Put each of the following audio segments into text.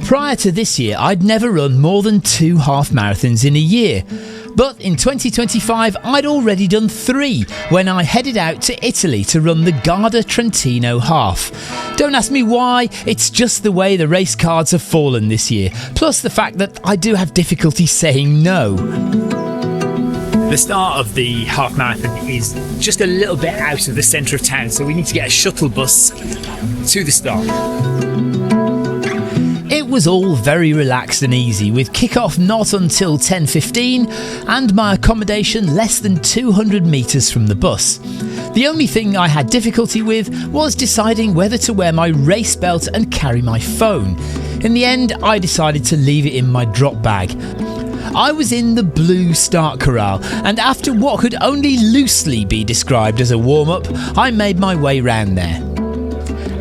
Prior to this year, I'd never run more than 2 half marathons in a year. But in 2025, I'd already done 3 when I headed out to Italy to run the Garda Trentino Half. Don't ask me why, it's just the way the race cards have fallen this year, plus the fact that I do have difficulty saying no. The start of the half marathon is just a little bit out of the centre of town, so we need to get a shuttle bus to the start. It was all very relaxed and easy, with kick-off not until 10:15 and my accommodation less than 200 metres from the bus. The only thing I had difficulty with was deciding whether to wear my race belt and carry my phone. In the end, I decided to leave it in my drop bag. I was in the blue start corral, and after what could only loosely be described as a warm-up, I made my way round there.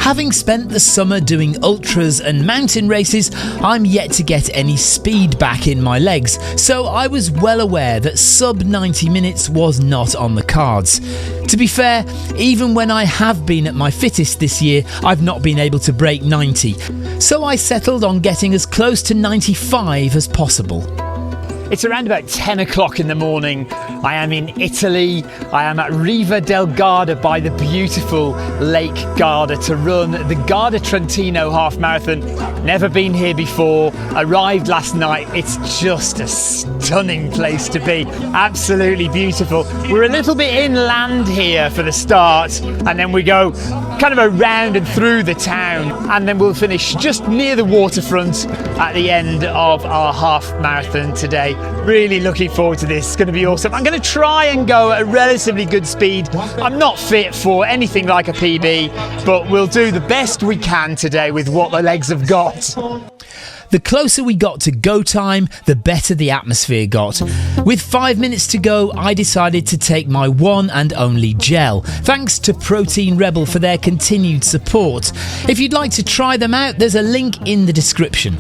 Having spent the summer doing ultras and mountain races, I'm yet to get any speed back in my legs, so I was well aware that sub 90 minutes was not on the cards. To be fair, even when I have been at my fittest this year, I've not been able to break 90, so I settled on getting as close to 95 as possible. It's around about 10 o'clock in the morning. I am in Italy. I am at Riva del Garda by the beautiful Lake Garda to run the Garda Trentino Half Marathon. Never been here before. Arrived last night. It's just a stunning place to be. Absolutely beautiful. We're a little bit inland here for the start, and then we go kind of around and through the town, and then we'll finish just near the waterfront at the end of our half marathon today. Really looking forward to this. It's going to be awesome. I'm going to try and go at a relatively good speed. I'm not fit for anything like a PB, but we'll do the best we can today with what the legs have got. The closer we got to go time, the better the atmosphere got. With 5 minutes to go, I decided to take my one and only gel. Thanks to Protein Rebel for their continued support. If you'd like to try them out, there's a link in the description.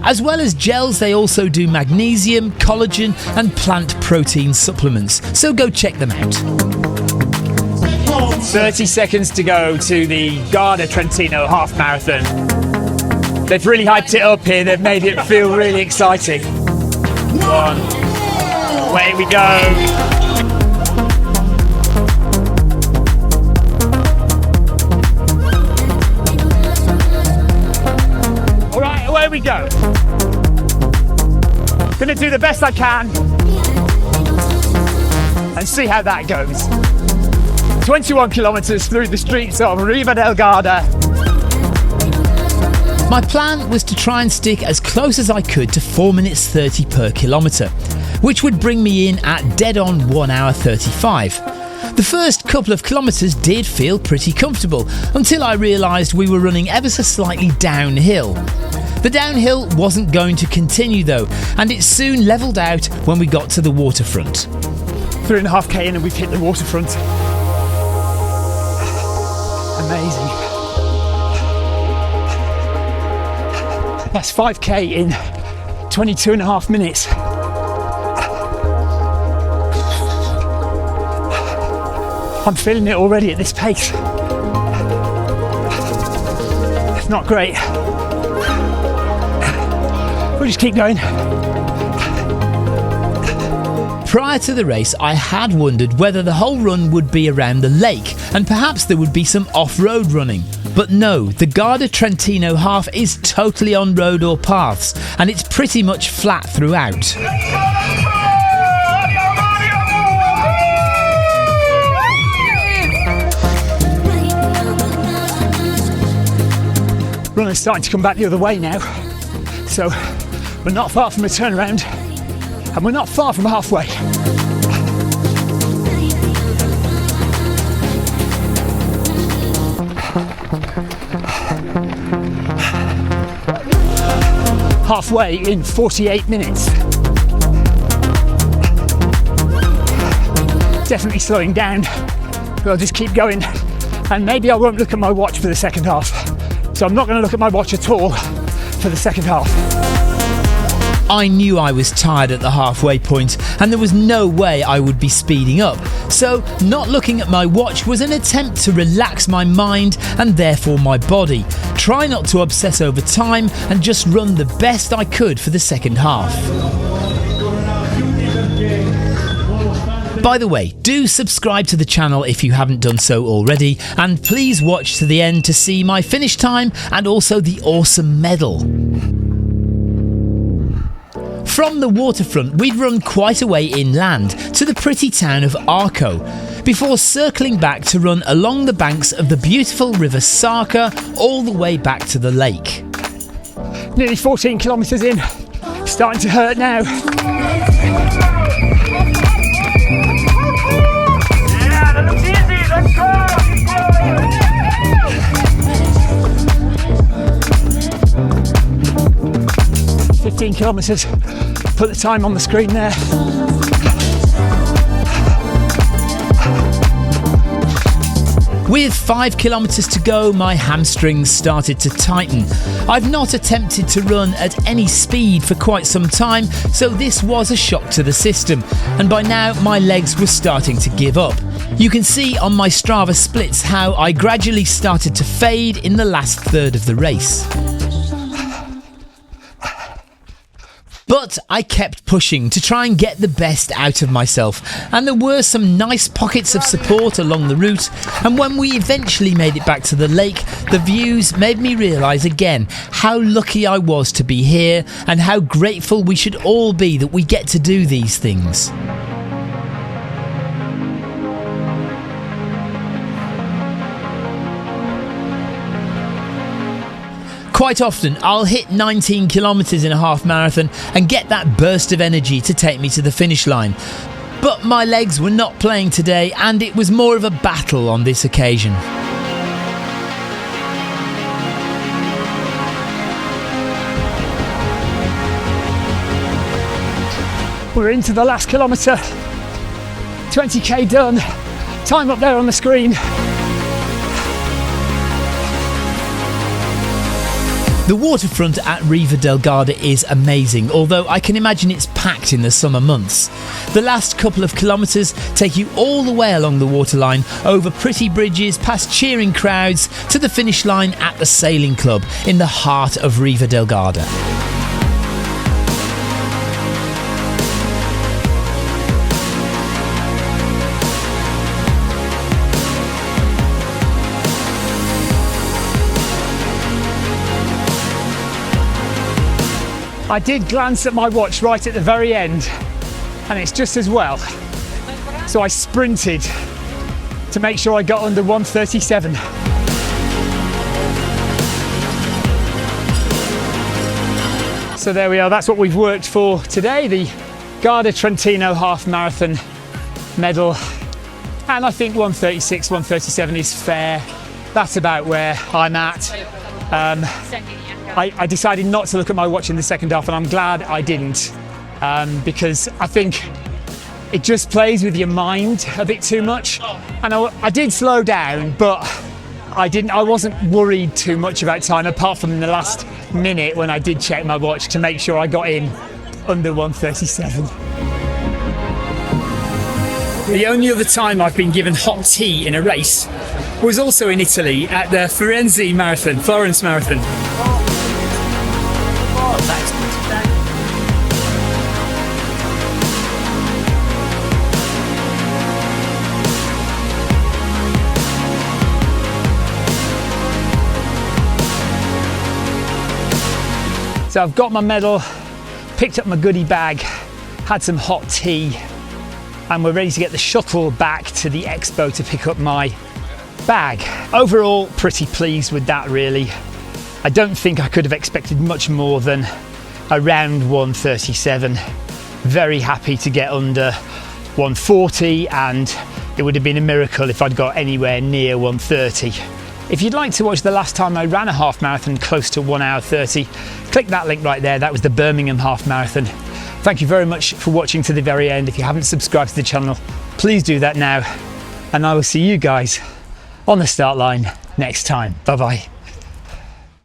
As well as gels, they also do magnesium, collagen and plant protein supplements, so go check them out. 30 seconds to go to the Garda Trentino Half Marathon. They've really hyped it up here, they've made it feel really exciting. 1, away we go. All right, away we go. Gonna do the best I can and see how that goes. 21 kilometres through the streets of Riva del Garda. My plan was to try and stick as close as I could to 4 minutes 30 per kilometre, which would bring me in at dead on 1 hour 35. The first couple of kilometres did feel pretty comfortable until I realised we were running ever so slightly downhill. The downhill wasn't going to continue though, and it soon levelled out when we got to the waterfront. 3.5k in and we've hit the waterfront. Amazing. That's 5k in 22.5 minutes. I'm feeling it already at this pace. It's not great. We'll just keep going. Prior to the race, I had wondered whether the whole run would be around the lake and perhaps there would be some off-road running. But no, the Garda Trentino Half is totally on road or paths, and it's pretty much flat throughout. Runners starting to come back the other way now, so we're not far from a turnaround, and we're not far from halfway. Halfway in 48 minutes. Definitely slowing down, but I'll just keep going, and maybe I won't look at my watch for the second half. So I'm not going to look at my watch at all for the second half. I knew I was tired at the halfway point and there was no way I would be speeding up. So not looking at my watch was an attempt to relax my mind and therefore my body. Try not to obsess over time and just run the best I could for the second half. By the way, do subscribe to the channel if you haven't done so already, and please watch to the end to see my finish time and also the awesome medal. From the waterfront, we'd run quite a way inland to the pretty town of Arco, before circling back to run along the banks of the beautiful River Sarca all the way back to the lake. Nearly 14 kilometres in, starting to hurt now. 15 kilometres, put the time on the screen there. With 5 kilometres to go, my hamstrings started to tighten. I've not attempted to run at any speed for quite some time, so this was a shock to the system, and by now my legs were starting to give up. You can see on my Strava splits how I gradually started to fade in the last third of the race. But I kept pushing to try and get the best out of myself, and there were some nice pockets of support along the route, and when we eventually made it back to the lake, the views made me realise again how lucky I was to be here and how grateful we should all be that we get to do these things. Quite often I'll hit 19 kilometres in a half marathon and get that burst of energy to take me to the finish line. But my legs were not playing today and it was more of a battle on this occasion. We're into the last kilometre, 20k done, time up there on the screen. The waterfront at Riva del Garda is amazing, although I can imagine it's packed in the summer months. The last couple of kilometres take you all the way along the waterline, over pretty bridges, past cheering crowds, to the finish line at the sailing club in the heart of Riva del Garda. I did glance at my watch right at the very end and it's just as well. So I sprinted to make sure I got under 1:37. So there we are, that's what we've worked for today, the Garda Trentino Half Marathon medal. And I think 1:36, 1:37 is fair. That's about where I'm at. I decided not to look at my watch in the second half, and I'm glad I didn't, because I think it just plays with your mind a bit too much. And I did slow down, but I wasn't worried too much about time, apart from in the last minute when I did check my watch to make sure I got in under 1:37. The only other time I've been given hot tea in a race was also in Italy at the Florence Marathon. So I've got my medal, picked up my goodie bag, had some hot tea, and we're ready to get the shuttle back to the expo to pick up my bag. Overall, pretty pleased with that really. I don't think I could have expected much more than around 1:37. Very happy to get under 1:40, and it would have been a miracle if I'd got anywhere near 1:30. If you'd like to watch the last time I ran a half marathon close to 1:30, click that link right there. That was the Birmingham Half Marathon. Thank you very much for watching to the very end. If you haven't subscribed to the channel, please do that now. And I will see you guys on the start line next time. Bye bye.